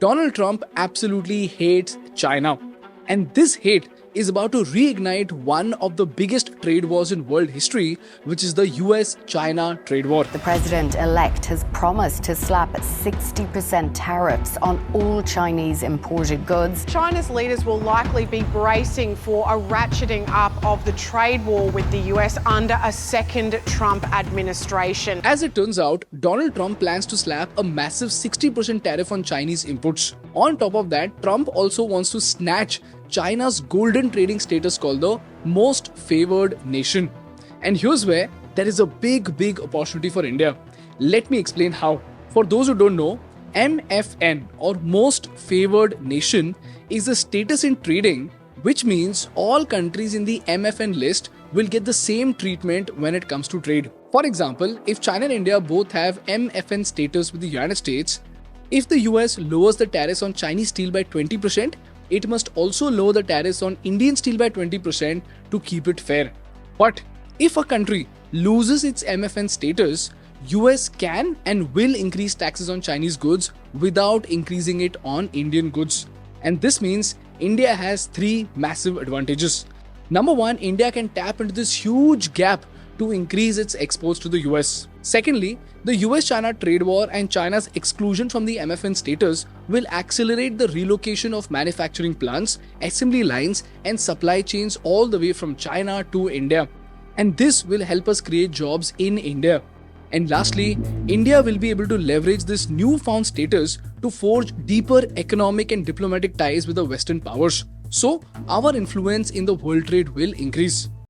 Donald Trump absolutely hates China. And this hate is about to reignite one of the biggest trade wars in world history, which is the US-China trade war. The president-elect has promised to slap 60% tariffs on all Chinese imported goods. China's leaders will likely be bracing for a ratcheting up of the trade war with the US under a second Trump administration. As it turns out, Donald Trump plans to slap a massive 60% tariff on Chinese imports. On top of that, Trump also wants to snatch China's golden trading status called the most favored nation. And here's where there is a big opportunity for India. Let me explain how. For those who don't know, MFN or most favored nation is a status in trading, which means all countries in the MFN list will get the same treatment when it comes to trade. For example, if China and India both have MFN status with the United States, if the US lowers the tariffs on Chinese steel by 20%, it must also lower the tariffs on Indian steel by 20% to keep it fair. But if a country loses its MFN status, US can and will increase taxes on Chinese goods without increasing it on Indian goods. And this means India has three massive advantages. Number one, India can tap into this huge gap to increase its exports to the US. Secondly, the US-China trade war and China's exclusion from the MFN status will accelerate the relocation of manufacturing plants, assembly lines, and supply chains all the way from China to India. And this will help us create jobs in India. And lastly, India will be able to leverage this newfound status to forge deeper economic and diplomatic ties with the Western powers. So, our influence in the world trade will increase.